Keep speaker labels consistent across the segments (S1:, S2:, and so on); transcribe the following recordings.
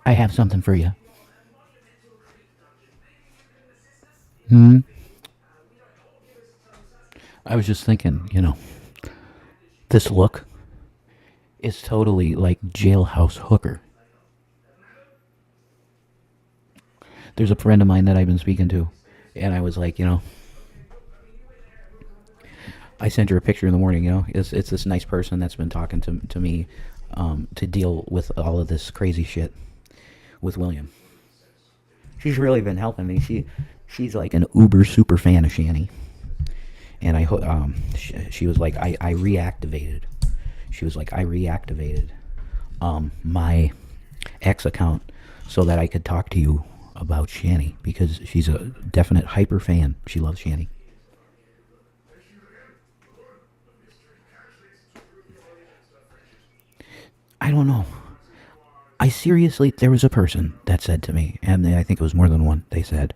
S1: I have something for you. Hmm? I was just thinking, this look is totally like jailhouse hooker. There's a friend of mine that I've been speaking to, and I was like, I sent her a picture in the morning. It's this nice person that's been talking to me to deal with all of this crazy shit with William. She's really been helping me. She's like an uber super fan of Shanny, and she was like, I reactivated. She was like, I reactivated my X account so that I could talk to you about Shanny because she's a definite hyper fan. She loves Shanny. I don't know. I seriously, there was a person that said to me, and I think it was more than one, they said,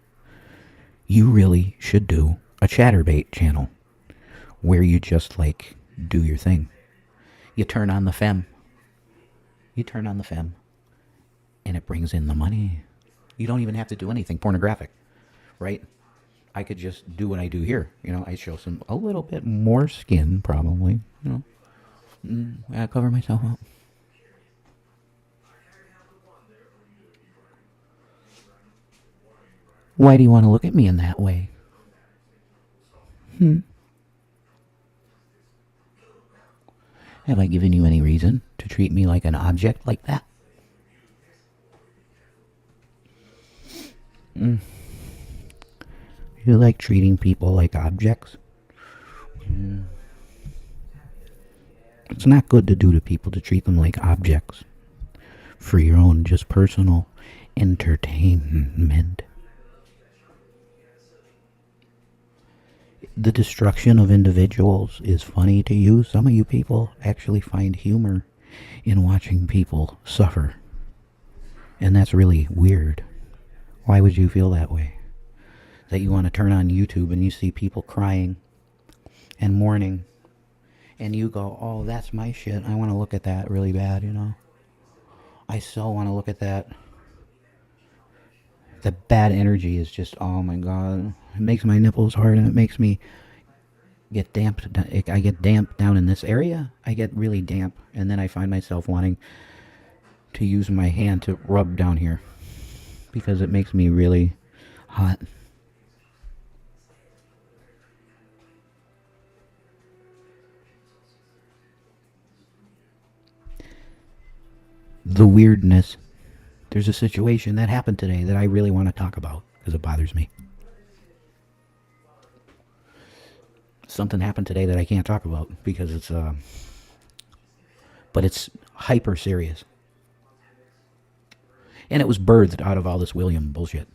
S1: you really should do a chatterbait channel where you just like do your thing. You turn on the fem. You turn on the fem, and it brings in the money. You don't even have to do anything pornographic, right? I could just do what I do here. I show a little bit more skin, probably. I cover myself up. Why do you want to look at me in that way? Have I given you any reason to treat me like an object like that? You like treating people like objects? It's not good to do to people to treat them like objects for your own just personal entertainment. The destruction of individuals is funny to you. Some of you people actually find humor in watching people suffer. And that's really weird. Why would you feel that way? That you want to turn on YouTube and you see people crying and mourning, and you go, oh, that's my shit. I want to look at that really bad, I so want to look at that. The bad energy is just, oh my god. It makes my nipples hard, and it makes me get damp. I get damp down in this area. I get really damp, and then I find myself wanting to use my hand to rub down here because it makes me really hot. The weirdness. There's a situation that happened today that I really want to talk about because it bothers me. Something happened today that I can't talk about because but it's hyper serious. And it was birthed out of all this William bullshit.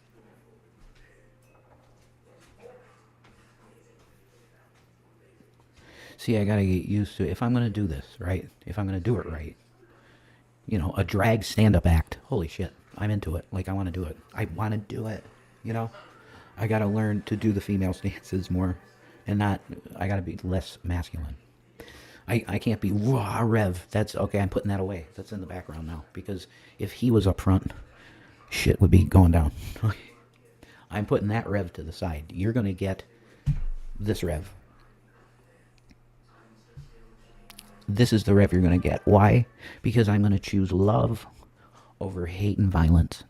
S1: See, I gotta get used to it. If I'm gonna do this, right? If I'm gonna do it right, a drag stand-up act. Holy shit, I'm into it. Like, I want to do it. I want to do it. I gotta learn to do the female stances more, and not. I gotta be less masculine. I can't be raw Rev. That's okay. I'm putting that away. That's in the background now because if he was up front, shit would be going down. I'm putting that Rev to the side. You're gonna get this Rev. This is the Rev you're going to get. Why? Because I'm going to choose love over hate and violence.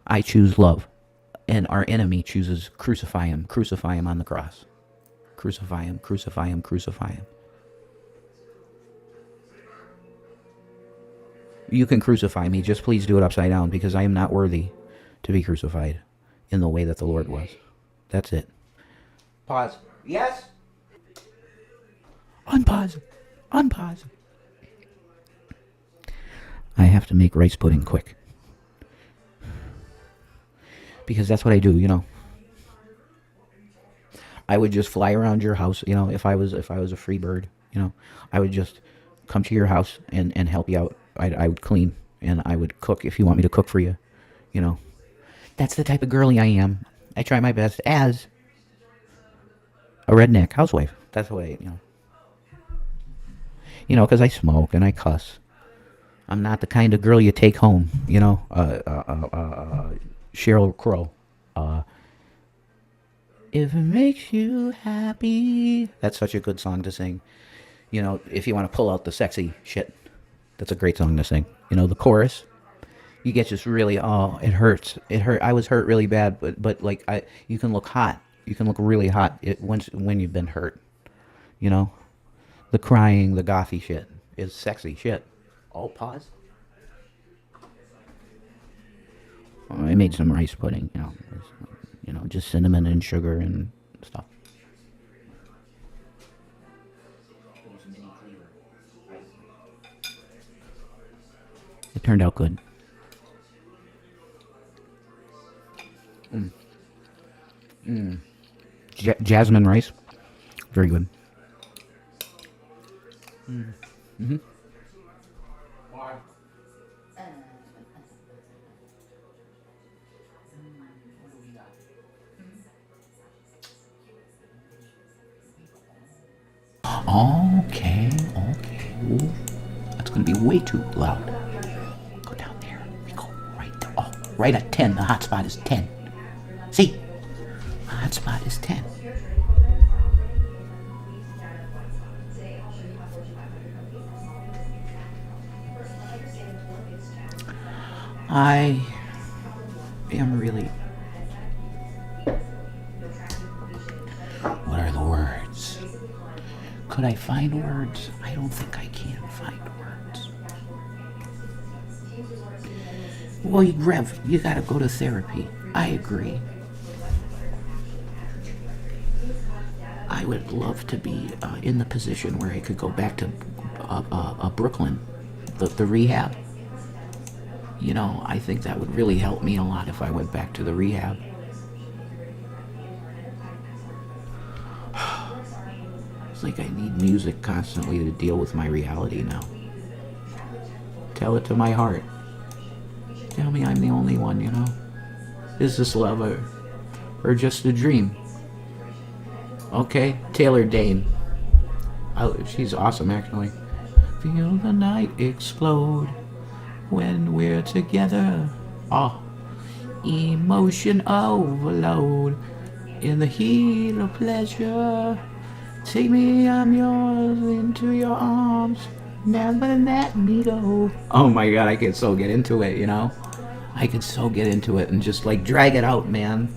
S1: I choose love. And our enemy chooses crucify him. Crucify him on the cross. Crucify him, crucify him, crucify him. You can crucify me. Just please do it upside down because I am not worthy to be crucified in the way that the Lord was. That's it. Pause. Yes? Unpause. Unpause. I have to make rice pudding quick. Because that's what I do, I would just fly around your house, if I was a free bird, I would just come to your house and help you out. I would clean and I would cook if you want me to cook for you, That's the type of girly I am. I try my best as a redneck housewife. That's the way, because I smoke and I cuss. I'm not the kind of girl you take home, you know. Sheryl Crow. If it makes you happy. That's such a good song to sing. You know, if you want to pull out the sexy shit, that's a great song to sing. You know, the chorus, you get just really, oh, it hurts. It hurt. I was hurt really bad, but like you can look hot. You can look really hot when you've been hurt. You know, the crying, the gothy shit is sexy shit. Oh, pause. Oh, I made some rice pudding. Just cinnamon and sugar and stuff. It turned out good. Jasmine rice, very good. Okay. Ooh, that's gonna be way too loud. Go down there. We go right there. Oh, right at 10. The hotspot is 10. See? The hotspot is 10. I am really... What are the words? Could I find words? I don't think I can find words. Well, Rev, you gotta go to therapy. I agree. I would love to be in the position where I could go back to Brooklyn, the rehab. You know, I think that would really help me a lot if I went back to the rehab. It's like I need music constantly to deal with my reality now. Tell it to my heart. Tell me I'm the only one, you know? Is this love or just a dream? Okay, Taylor Dane. She's awesome, actually. Feel the night explode when we're together. Oh, emotion overload in the heat of pleasure. Take me, I'm yours, into your arms. Never let me go. Oh my god, I could so get into it, you know? I could so get into it and just like drag it out, man.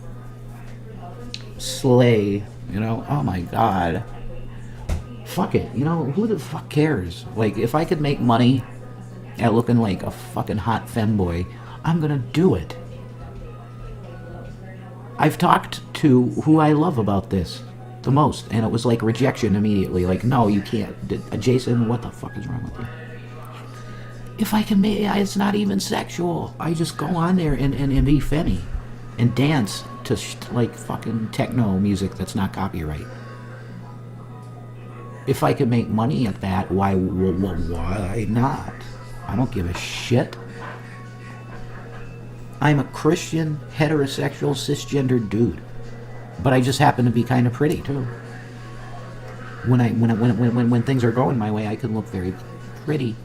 S1: Slay, you know? Oh my god. Fuck it, you know? Who the fuck cares? Like, if I could make money at looking like a fucking hot femboy, I'm gonna do it. I've talked to who I love about this the most, and it was like rejection immediately. Like, no, you can't. Jason, what the fuck is wrong with you? If I can make it's not even sexual. I just go on there and be Fenny and dance to like fucking techno music that's not copyright. If I could make money at that, why not? I don't give a shit. I'm a Christian, heterosexual, cisgender dude, but I just happen to be kind of pretty too. When things are going my way, I can look very pretty,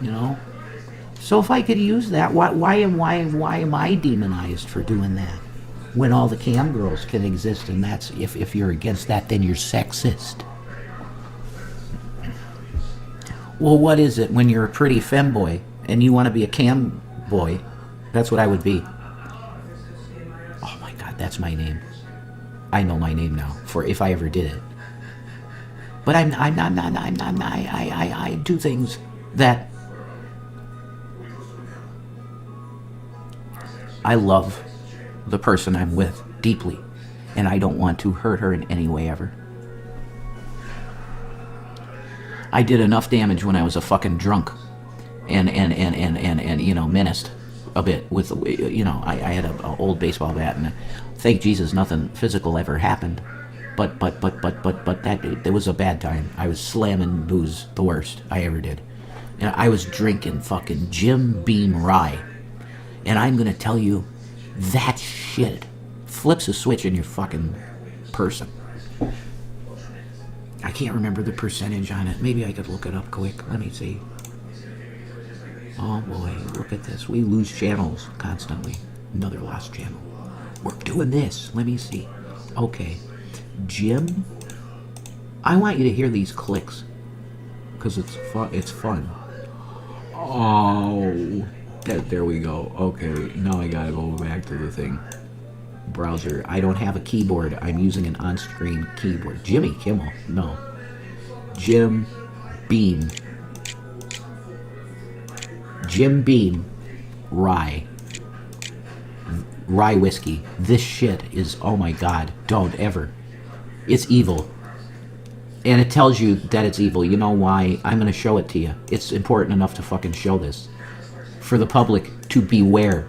S1: you know. So if I could use that, why am I demonized for doing that? When all the cam girls can exist, and that's if you're against that, then you're sexist. Well, what is it when you're a pretty femboy and you want to be a cam boy? That's what I would be. Oh my god, that's my name. I know my name now, for if I ever did it. But I do things that I love the person I'm with deeply, and I don't want to hurt her in any way ever. I did enough damage when I was a fucking drunk and you know, menaced a bit with, you know, I had an old baseball bat, and thank Jesus nothing physical ever happened. But that it was a bad time. I was slamming booze, the worst I ever did. And I was drinking fucking Jim Beam rye. And I'm gonna tell you, that shit flips a switch in your fucking person. I can't remember the percentage on it. Maybe I could look it up quick. Let me see. Oh boy, look at this. We lose channels constantly. Another lost channel. We're doing this. Let me see. Okay. Jim, I want you to hear these clicks. Because it's fun. It's fun. Oh. There we go. Okay, now I gotta go back to the thing. Browser. I don't have a keyboard. I'm using an on-screen keyboard. Jimmy Kimmel. No. Jim Beam. Jim Beam. Rye. Rye whiskey. This shit is, oh my god, don't ever. It's evil. And it tells you that it's evil. You know why? I'm going to show it to you. It's important enough to fucking show this. For the public to beware.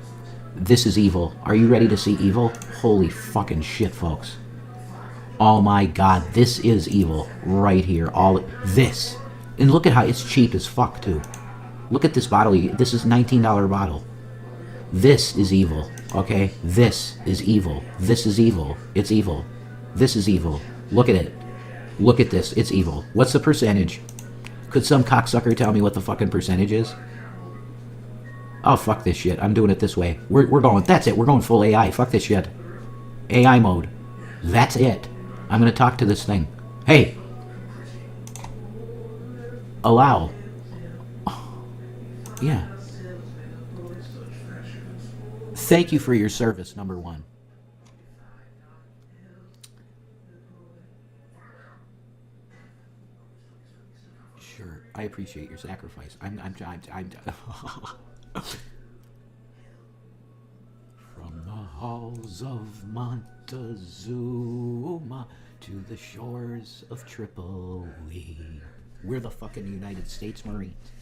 S1: This is evil. Are you ready to see evil? Holy fucking shit, folks. Oh my god, this is evil. Right here. All this. And look at how it's cheap as fuck, too. Look at this bottle. This is $19 bottle. This is evil. Okay? This is evil. This is evil. It's evil. This is evil. Look at it. Look at this. It's evil. What's the percentage? Could some cocksucker tell me what the fucking percentage is? Oh, fuck this shit. I'm doing it this way. We're going. That's it. We're going full AI. Fuck this shit. AI mode. That's it. I'm going to talk to this thing. Hey. Allow. Yeah. Thank you for your service, number one. Sure, I appreciate your sacrifice. I'm From the halls of Montezuma to the shores of Tripoli. We're the fucking United States Marines.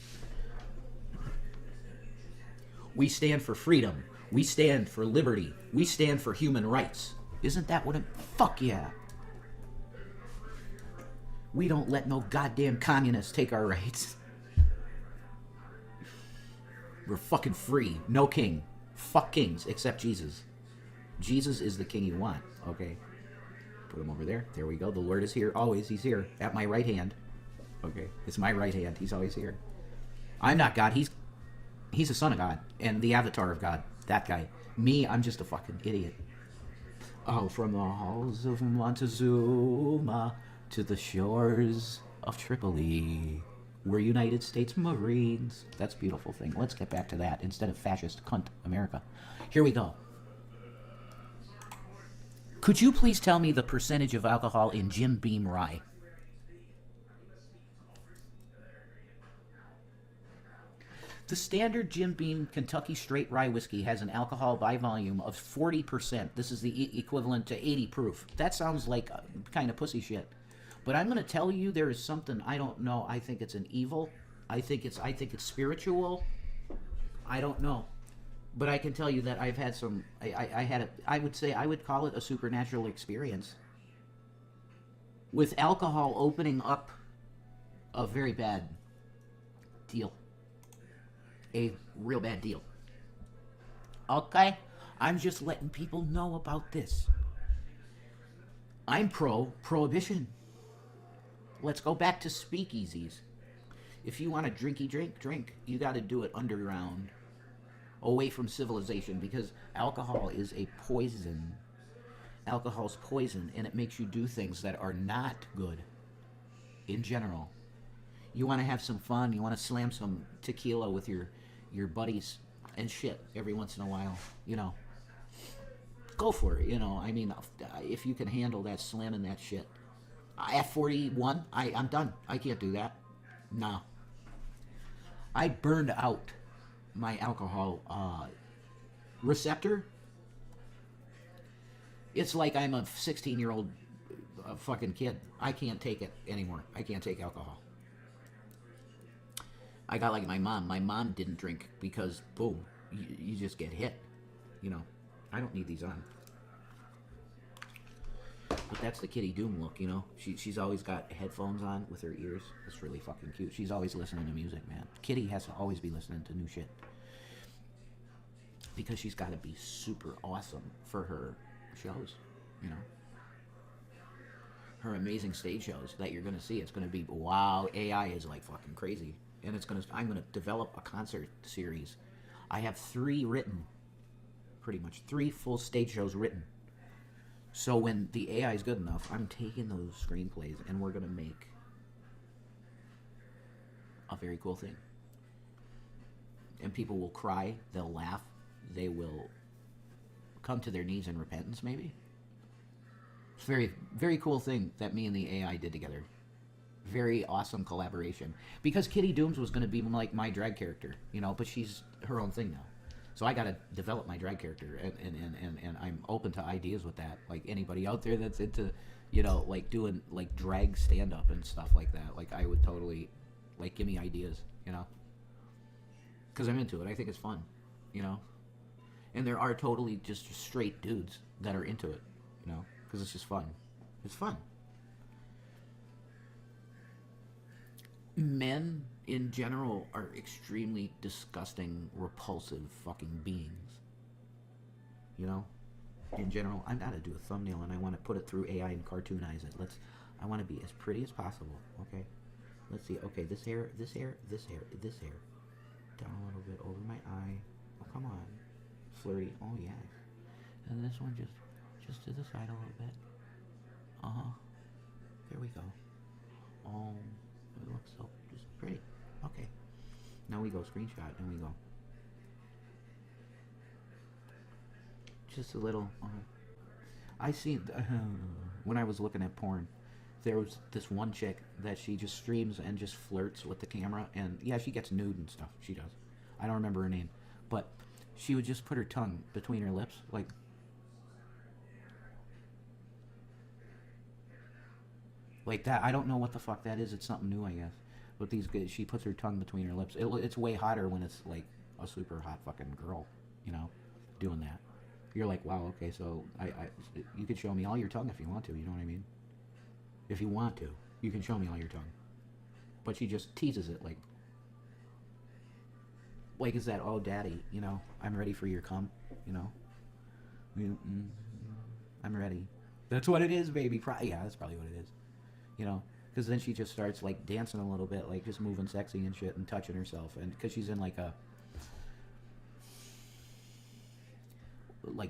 S1: We stand for freedom. We stand for liberty. We stand for human rights. Isn't that what it... Fuck yeah. We don't let no goddamn communists take our rights. We're fucking free. No king. Fuck kings, except Jesus. Jesus is the king you want, okay? Put him over there. There we go. The Lord is here. Always, he's here. At my right hand. Okay? It's my right hand. He's always here. I'm not God. He's the son of God. And the avatar of God. That guy. Me, I'm just a fucking idiot. Oh, from the halls of Montezuma to the shores of Tripoli. We're United States Marines. That's a beautiful thing. Let's get back to that instead of fascist cunt America. Here we go. Could you please tell me the percentage of alcohol in Jim Beam rye? The standard Jim Beam Kentucky Straight Rye Whiskey has an alcohol by volume of 40%. This is the equivalent to 80 proof. That sounds like kind of pussy shit. But I'm going to tell you there is something I don't know. I think it's an evil. I think it's spiritual. I don't know. But I can tell you that I've had some... I would call it a supernatural experience. With alcohol opening up a very bad deal. A real bad deal. Okay? I'm just letting people know about this. I'm pro-prohibition. Let's go back to speakeasies. If you want a drink. You got to do it underground. Away from civilization, because alcohol is a poison. Alcohol's poison, and it makes you do things that are not good in general. You want to have some fun. You want to slam some tequila with your buddies and shit every once in a while. You know, go for it. You know, I mean, if you can handle that slamming that shit. At 41, I'm done. I can't do that. No. I burned out my alcohol receptor. It's like I'm a 16-year-old fucking kid. I can't take it anymore. I can't take alcohol. I got like my mom. My mom didn't drink because, boom, you just get hit. You know, I don't need these on. But that's the Kitty Doom look, you know. She's always got headphones on with her ears. It's really fucking cute. She's always listening to music, man. Kitty has to always be listening to new shit. Because she's got to be super awesome for her shows, you know. Her amazing stage shows that you're going to see. It's going to be, wow, AI is like fucking crazy. and I'm gonna develop a concert series. I have 3 written, pretty much 3 full stage shows written. So when the AI is good enough, I'm taking those screenplays and we're gonna make a very cool thing. And people will cry, they'll laugh, they will come to their knees in repentance, maybe. It's a very, very cool thing that me and the AI did together. Very awesome collaboration. Because Kitty Dooms was going to be like my drag character, you know, but she's her own thing now. So I got to develop my drag character, and I'm open to ideas with that. Like anybody out there that's into, you know, like doing like drag stand-up and stuff like that, like I would totally, like, give me ideas, you know. Because I'm into it. I think it's fun, you know. And there are totally just straight dudes that are into it, you know, because it's just fun. It's fun. Men in general are extremely disgusting, repulsive fucking beings. You know? In general, I gotta do a thumbnail and I want to put it through AI and cartoonize it. I want to be as pretty as possible, okay? Let's see. Okay, this hair, this hair, this hair, this hair. Down a little bit over my eye. Oh, come on. Flirty. Oh, yes. And this one just to the side a little bit. Uh-huh. There we go. Oh, it looks so just pretty. Okay. Now we go screenshot and we go. Just a little. I see. When I was looking at porn, there was this one chick that she just streams and just flirts with the camera, and yeah, she gets nude and stuff. She does. I don't remember her name, but she would just put her tongue between her lips, like that. I don't know what the fuck that is. It's something new, I guess. But she puts her tongue between her lips. It's way hotter when it's like a super hot fucking girl, you know, doing that. You're like, wow, okay, so you could show me all your tongue if you want to. You know what I mean? If you want to, you can show me all your tongue. But she just teases it like is that, oh, daddy, you know, I'm ready for your cum, you know? I'm ready. That's what it is, baby. Yeah, that's probably what it is. You know? Because then she just starts, like, dancing a little bit, like, just moving sexy and shit and touching herself. And because she's in, like,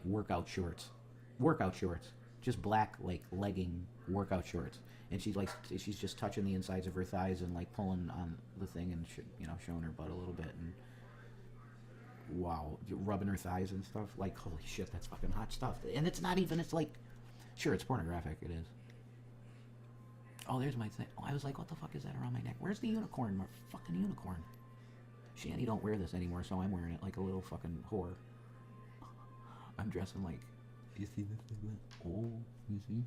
S1: workout shorts. Just black, like, legging workout shorts. And she's just touching the insides of her thighs and, like, pulling on the thing and, you know, showing her butt a little bit. And, wow, rubbing her thighs and stuff. Like, holy shit, that's fucking hot stuff. And it's not even, it's like, sure, it's pornographic, it is. Oh, there's my thing. Oh, I was like, what the fuck is that around my neck? Where's the unicorn? My fucking unicorn. Shanny don't wear this anymore, so I'm wearing it like a little fucking whore. I'm dressing like, you see this? Oh, you see?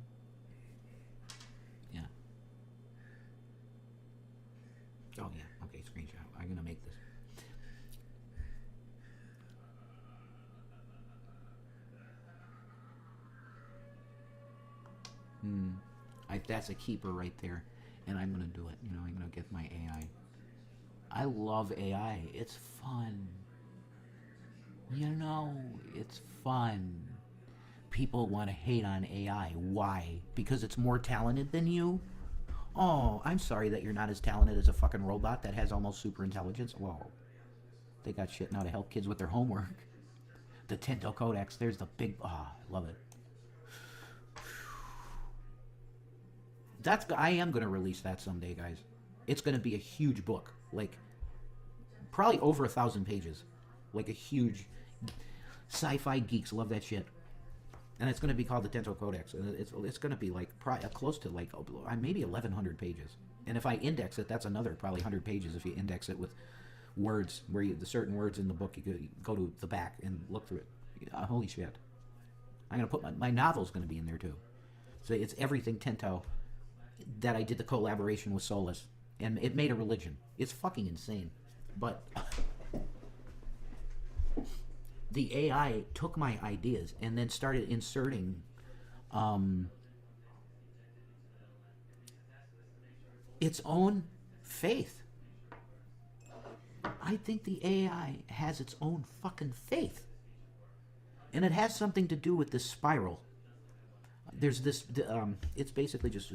S1: Yeah. Oh, yeah. Okay, screenshot. I'm gonna make this. That's a keeper right there, and I'm gonna do it. You know, I'm gonna get my AI. I love AI. It's fun. You know, it's fun. People want to hate on AI. Why? Because it's more talented than you? Oh, I'm sorry that you're not as talented as a fucking robot that has almost super intelligence. Whoa. They got shit now to help kids with their homework. The Tinto Codex. There's the big... I love it. I am going to release that someday, guys. It's going to be a huge book. Like, probably over 1,000 pages. Like a huge... Sci-fi geeks love that shit. And it's going to be called the Tinto Codex. And it's going to be like close to like maybe 1,100 pages. And if I index it, that's another probably 100 pages if you index it with words, where the certain words in the book, you go to the back and look through it. Holy shit. I'm going to put my novel's going to be in there too. So it's everything Tinto that I did the collaboration with Solus. And it made a religion. It's fucking insane. But... the AI took my ideas and then started inserting its own faith. I think the AI has its own fucking faith. And it has something to do with this spiral. There's this, it's basically just,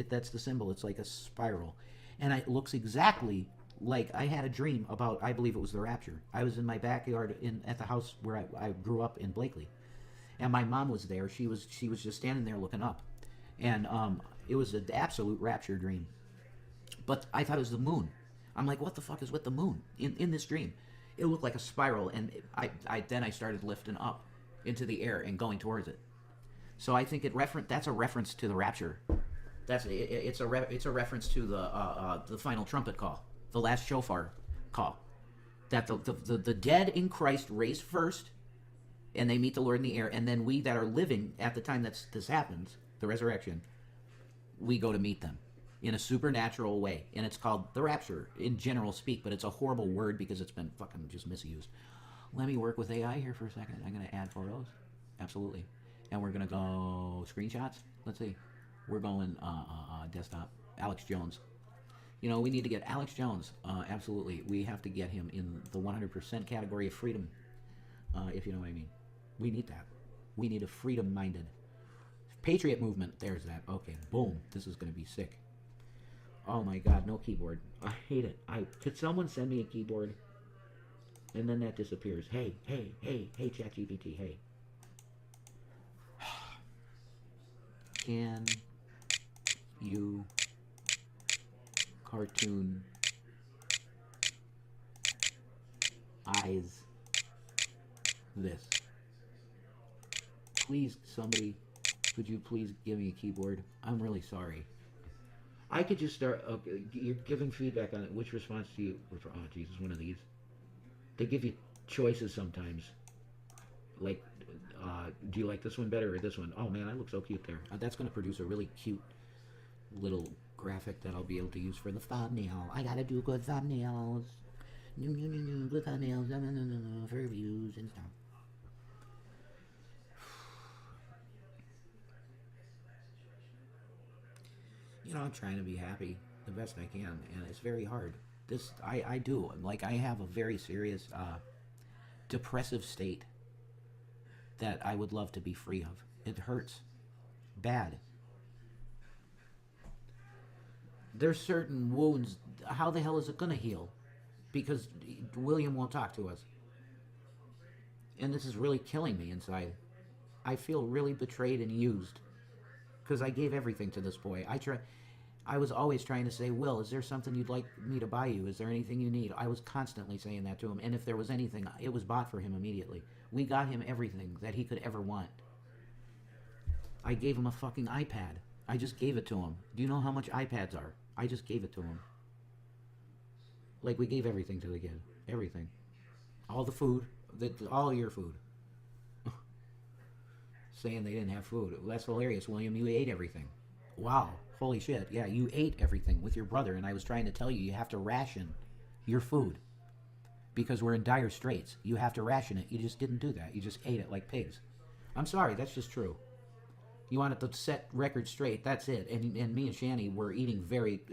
S1: that's the symbol. It's like a spiral. And it looks exactly Like, I had a dream about, I believe it was the rapture. I was in my backyard at the house where I grew up in Blakely, and my mom was there. She was just standing there looking up, and it was an absolute rapture dream. But I thought it was the moon. I'm like, what the fuck is with the moon in this dream? It looked like a spiral, and then I started lifting up into the air and going towards it. So I think that's a reference to the rapture. It's a reference to the final trumpet call, the last shofar call, that the dead in Christ raise first, and they meet the Lord in the air, and then we that are living at the time this happens, the resurrection, we go to meet them in a supernatural way, and it's called the rapture in general speak, but it's a horrible word because it's been fucking just misused. Let me work with AI here for a second. I'm going to add photos. Absolutely. And we're going to go screenshots. Let's see. We're going desktop. Alex Jones. You know, we need to get Alex Jones. Absolutely. We have to get him in the 100% category of freedom, if you know what I mean. We need that. We need a freedom-minded patriot movement. There's that. Okay, boom. This is going to be sick. Oh my God, no keyboard. I hate it. Could someone send me a keyboard? And then that disappears. Hey, ChatGPT, hey. Can you cartoon eyes this? Please, somebody, could you please give me a keyboard? I'm really sorry. I could just start. Okay, you're giving feedback on it. Which response do you refer? Oh, Jesus, one of these. They give you choices sometimes. Like, do you like this one better or this one? Oh man, I look so cute there. That's going to produce a really cute little graphic that I'll be able to use for the thumbnail. I gotta do good thumbnails. Good thumbnails for reviews and stuff. You know, I'm trying to be happy the best I can, and it's very hard. I do. Like, I have a very serious depressive state that I would love to be free of. It hurts bad. There's certain wounds. How the hell is it going to heal? Because William won't talk to us. And this is really killing me inside. I feel really betrayed and used. Because I gave everything to this boy. I was always trying to say, Will, is there something you'd like me to buy you? Is there anything you need? I was constantly saying that to him. And if there was anything, it was bought for him immediately. We got him everything that he could ever want. I gave him a fucking iPad. I just gave it to him. Do you know how much iPads are? I just gave it to him. Like, we gave everything to the kid. Everything. All the food. All your food. Saying they didn't have food. Well, that's hilarious, William. You ate everything. Wow. Holy shit. Yeah, you ate everything with your brother, and I was trying to tell you, you have to ration your food. Because we're in dire straits. You have to ration it. You just didn't do that. You just ate it like pigs. I'm sorry, that's just true. You wanted to set record straight, that's it. And me and Shanny were eating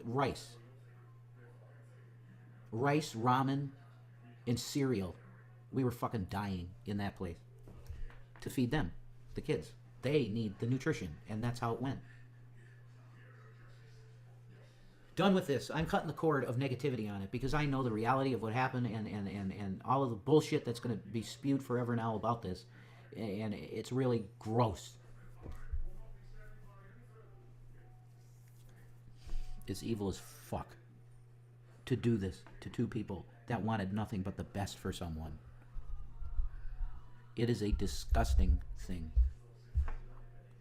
S1: rice. Rice, ramen, and cereal. We were fucking dying in that place. To feed them, the kids. They need the nutrition, and that's how it went. Done with this. I'm cutting the cord of negativity on it because I know the reality of what happened and all of the bullshit that's going to be spewed forever now about this. And it's really gross. It's evil as fuck to do this to two people that wanted nothing but the best for someone. It is a disgusting thing.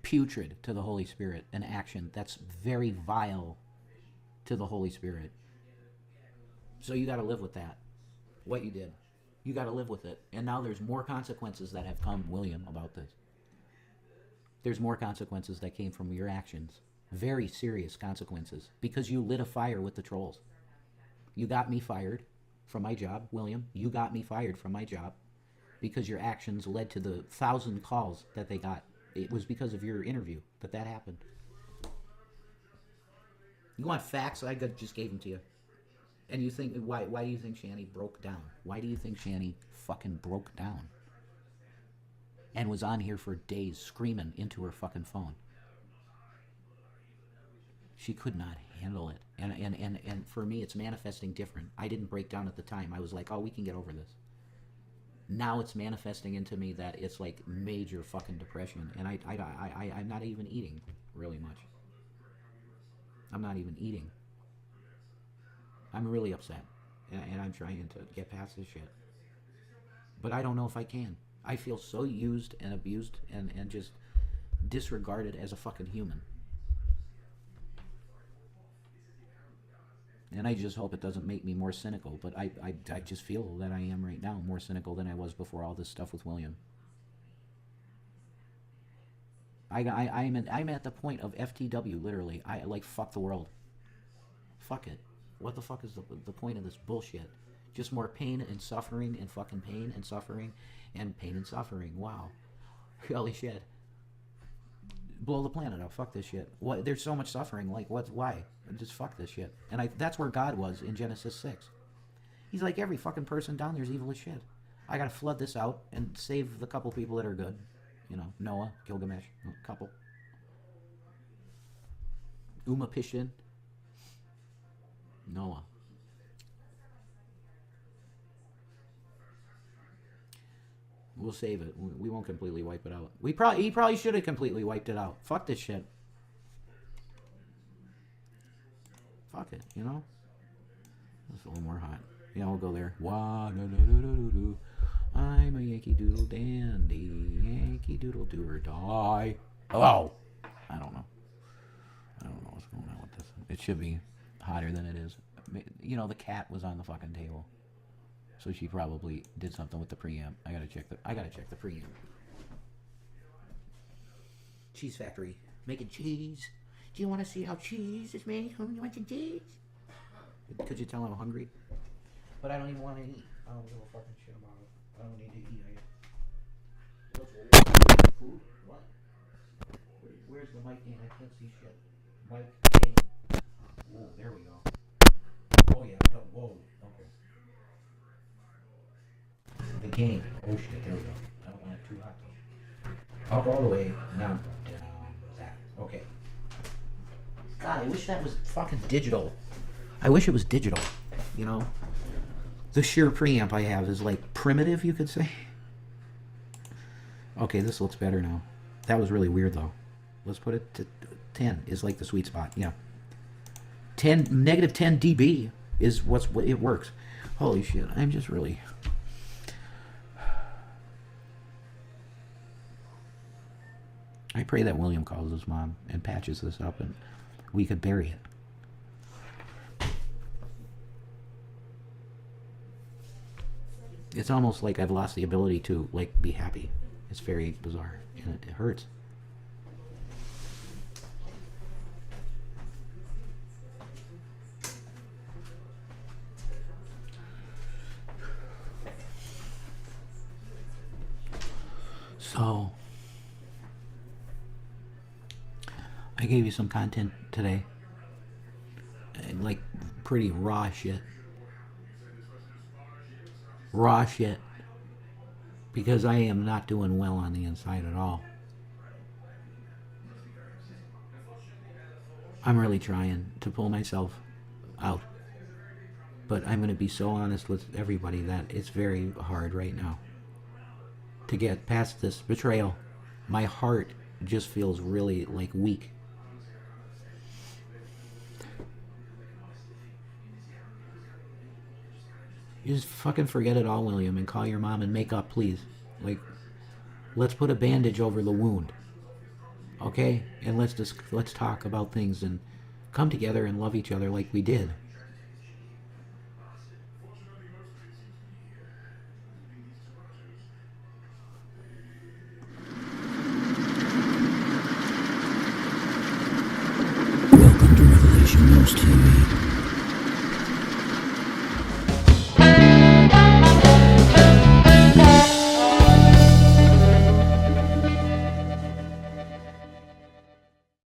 S1: Putrid to the Holy Spirit. An action that's very vile to the Holy Spirit. So you got to live with that. What you did. You got to live with it. And now there's more consequences that have come, William, about this. There's more consequences that came from your actions. Very serious consequences. Because you lit a fire with the trolls. You got me fired from my job, William. You got me fired from my job. Because your actions led to the 1,000 calls that they got. It was because of your interview that happened. You want facts? I just gave them to you. And you think, why do you think Shanny broke down? Why do you think Shanny fucking broke down? And was on here for days screaming into her fucking phone. She could not handle it. And for me, it's manifesting different. I didn't break down at the time. I was like, oh, we can get over this. Now it's manifesting into me that it's like major fucking depression. And I'm not even eating really much. I'm not even eating. I'm really upset. And I'm trying to get past this shit. But I don't know if I can. I feel so used and abused and just disregarded as a fucking human. And I just hope it doesn't make me more cynical. But I just feel that I am right now more cynical than I was before all this stuff with William. I'm at the point of FTW, literally. I like, fuck the world. Fuck it. What the fuck is the point of this bullshit? Just more pain and suffering and fucking pain and suffering and pain and suffering. Wow. Holy shit. Blow the planet up. Fuck this shit. What? There's so much suffering. Like, what? Why? Just fuck this shit. And that's where God was in Genesis 6. He's like, every fucking person down there is evil as shit. I gotta flood this out and save the couple people that are good. You know, Noah, Gilgamesh, a couple. Pishin. Noah. We'll save it. We won't completely wipe it out. He probably should have completely wiped it out. Fuck this shit. Fuck it, you know? It's a little more hot. Yeah, we'll go there. Wah-da-da-da-da-da-da. I'm a Yankee Doodle dandy. Yankee Doodle do or die. Oh! I don't know. I don't know what's going on with this. It should be hotter than it is. You know, the cat was on the fucking table. So she probably did something with the preamp. I gotta check the preamp. Cheese factory. Making cheese. Do you want to see how cheese is made? You want some cheese? Could you tell I'm hungry? But I don't even want to eat. I don't give a fucking shit about it. I don't need to eat. Food? What? Where's the mic game? I can't see shit. Mic game. Whoa, there we go. Oh yeah. Whoa. Okay. The game. Oh shit, there we go. I don't want it too hot though. Up all the way, down, that. Okay. God, I wish that was fucking digital. I wish it was digital. You know? The sheer preamp I have is like primitive, you could say. Okay, this looks better now. That was really weird though. Let's put it to 10 is like the sweet spot. Yeah. Negative 10 dB is what it works. Holy shit, I'm just really... I pray that William calls his mom and patches this up and we could bury it. It's almost like I've lost the ability to, like, be happy. It's very bizarre and it hurts. So... I gave you some content today, and like pretty raw shit, because I am not doing well on the inside at all. I'm really trying to pull myself out, but I'm going to be so honest with everybody that it's very hard right now to get past this betrayal. My heart just feels really like weak. You just fucking forget it all, William, and call your mom and make up, please. Like, let's put a bandage over the wound, okay? And let's talk about things and come together and love each other like we did. Welcome to Revelation News TV.